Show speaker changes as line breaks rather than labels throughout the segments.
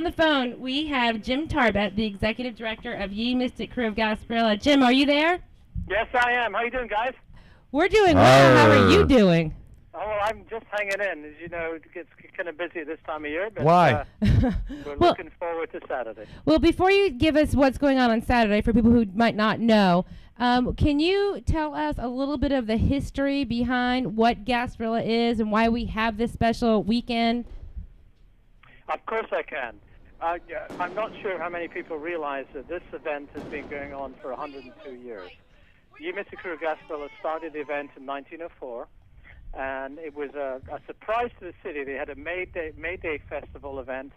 on the phone, we have Jim Tarbet, the executive director of Ye Mystic Krewe of Gasparilla. Jim, are you there?
Yes, I am. How you doing, guys?
We're doing well. How are you doing?
Oh, well, I'm just hanging in. As you know, it gets kind of busy this time of year. But,
Why?
We're looking forward to Saturday.
Well, before you give us what's going on Saturday, for people who might not know, can you tell us a little bit of the history behind what Gasparilla is and why we have this special weekend?
Of course I can. I'm not sure how many people realize that this event has been going on for 102 years. Ye Mystic Krewe of Gasparilla started the event in 1904, and it was a surprise to the city. They had a May Day festival event,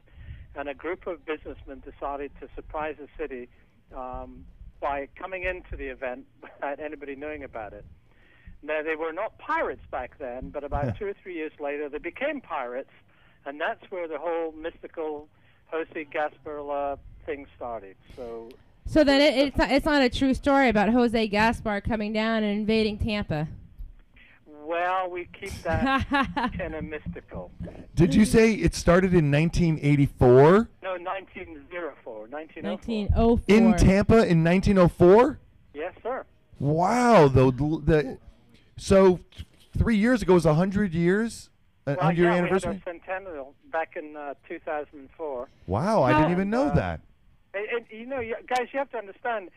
and a group of businessmen decided to surprise the city by coming into the event without anybody knowing about it. Now, they were not pirates back then, but about 2 or 3 years later, they became pirates, and that's where the whole mystical Jose Gasparilla thing started. So
then it's not a true story about Jose Gaspar coming down and invading Tampa.
Well, we keep that kind of mystical.
Did you say it started in 1984?
No, 1904.
1904.
In Tampa in 1904?
Yes, sir.
Wow. So 3 years ago was 100 years?
Well,
100-year anniversary?
We had our centennial back in 2004.
Wow, I didn't even know that.
And, you know, guys, you have to understand,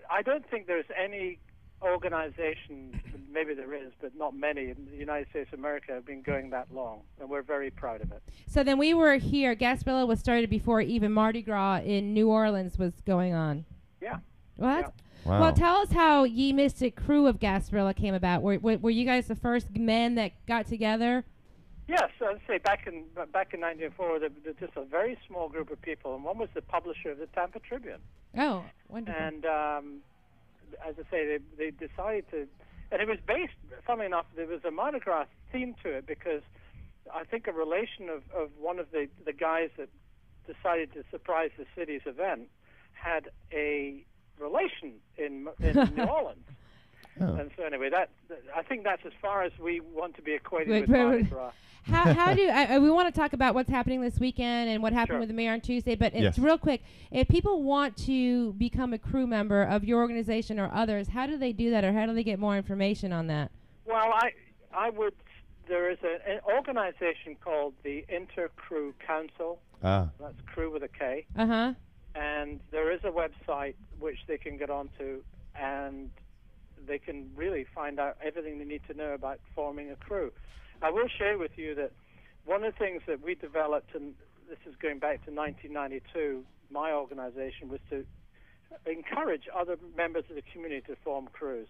I don't think there's any organization, maybe there is, but not many, in the United States of America have been going that long, and we're very proud of it.
So then we were here. Gasparilla was started before even Mardi Gras in New Orleans was going on.
Yeah.
What?
Wow.
Well, tell us how Ye Mystic Krewe of Gasparilla came about. Were you guys the first men that got together?
Yes, I'd say back in 1904, there was just a very small group of people, and one was the publisher of the Tampa Tribune.
Oh, wonderful.
And as I say, they decided to, and it was based, funnily enough, there was a Mardi Gras theme to it, because I think a relation of one of the guys that decided to surprise the city's event had a relation in New Orleans. Oh. And so anyway, I think that's as far as we want to be acquainted with Mardi Gras.
How do we want to talk about what's happening this weekend and what happened with the mayor on Tuesday? But it's real quick. If people want to become a crew member of your organization or others, how do they do that, or how do they get more information on that?
Well, I would. There is an organization called the Inter-Krewe Council. That's Krewe with a K. And there is a website which they can get onto, and they can really find out everything they need to know about forming a crew. I will share with you that one of the things that we developed, and this is going back to 1992, my organization, was to encourage other members of the community to form crews.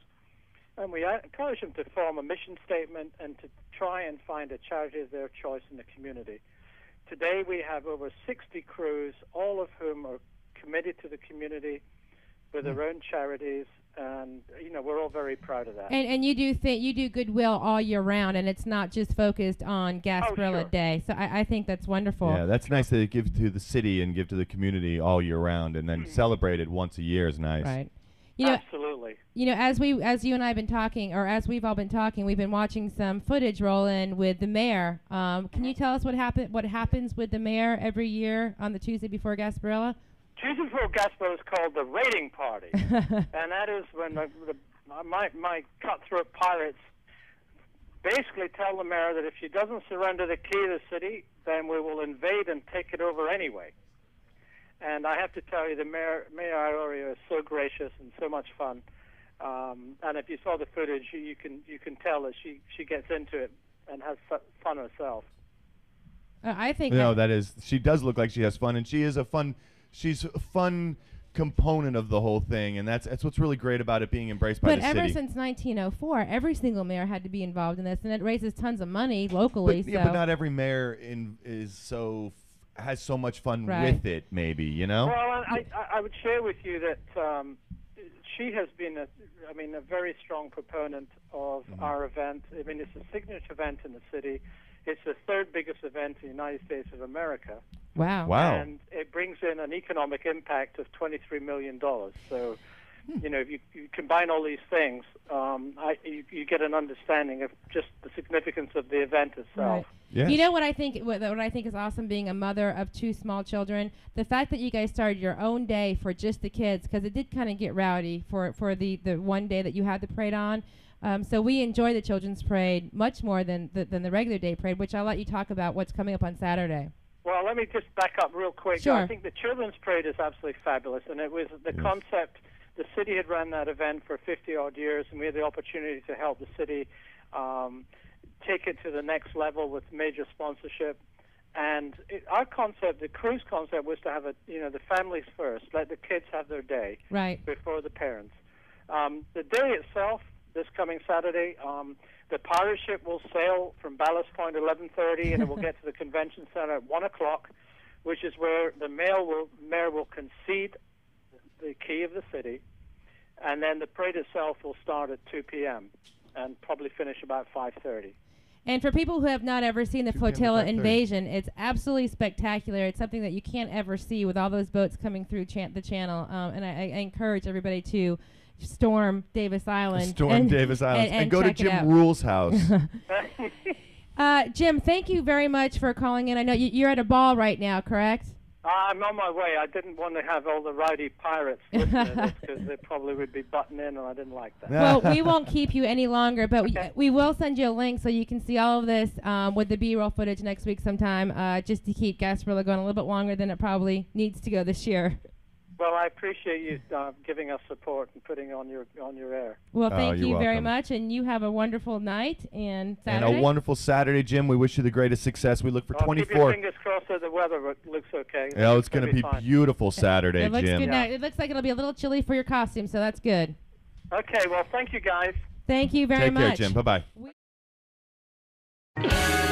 And we encourage them to form a mission statement and to try and find a charity of their choice in the community. Today we have over 60 crews, all of whom are committed to the community with their own charities, and we're all very proud of that.
And you do goodwill all year round, and it's not just focused on Gasparilla Day. So I think that's wonderful.
Yeah, that's nice that you give to the city and give to the community all year round, and then celebrate it once a year is nice.
Right.
Absolutely.
As you and I have been talking, or as we've all been talking, we've been watching some footage roll in with the mayor. Can you tell us what happens with the mayor every year on the Tuesday before Gasparilla?
Tuesday before Gasparilla is called the raiding party, and that is when my cutthroat pirates basically tell the mayor that if she doesn't surrender the key to the city, then we will invade and take it over anyway. And I have to tell you, the Mayor Iorio is so gracious and so much fun. And if you saw the footage, you can tell that she gets into it and has fun herself.
I think
she does look like she has fun, and she's a fun component of the whole thing, and that's what's really great about it being embraced by the city.
But ever since 1904, every single mayor had to be involved in this, and it raises tons of money locally.
But not every mayor has so much fun with it, maybe,
Well, I would share with you that she has been a very strong proponent of our event. I mean, it's a signature event in the city. It's the third biggest event in the United States of America.
Wow.
Wow.
And it brings in an economic impact of $23 million. So you know, if you combine all these things, you get an understanding of just the significance of the event itself.
Right.
Yes.
You know what I think is awesome, being a mother of 2 small children, the fact that you guys started your own day for just the kids, because it did kind of get rowdy for the one day that you had the parade on. So we enjoy the children's parade much more than the regular day parade, which I'll let you talk about what's coming up on Saturday.
Well, let me just back up real quick.
Sure.
I think the children's parade is absolutely fabulous, and it was the concept. The city had run that event for 50-odd years, and we had the opportunity to help the city take it to the next level with major sponsorship. And our concept, the cruise concept, was to have the families first, let the kids have their day before the parents. The day itself, this coming Saturday, the pirate ship will sail from Ballast Point at 11:30, and it will get to the convention center at 1 o'clock, which is where the mayor will concede the key of the city, and then the parade itself will start at 2 p.m. and probably finish about 5:30.
And for people who have not ever seen the Flotilla Invasion, it's absolutely spectacular. It's something that you can't ever see with all those boats coming through the channel. And I encourage everybody to storm Davis Island.
And go to Jim Rule's house.
Jim, thank you very much for calling in. I know you're at a ball right now, correct?
I'm on my way. I didn't want to have all the rowdy pirates listening to this because they probably would be butting in, and I didn't like that.
Well, we won't keep you any longer, but we will send you a link so you can see all of this with the B-roll footage next week sometime, just to keep Gasparilla going a little bit longer than it probably needs to go this year.
Well, I appreciate you giving us support and putting it on your air.
Well, thank you very much, and you have a wonderful night and Saturday.
And a wonderful Saturday, Jim. We wish you the greatest success. We look for 24.
Keep your fingers crossed that the weather looks okay.
Yeah, it's going to be beautiful Saturday,
It looks
Jim.
good now. It looks like it'll be a little chilly for your costume, so that's good.
Okay, well, thank you, guys.
Thank you very much.
Take care, Jim. Bye-bye.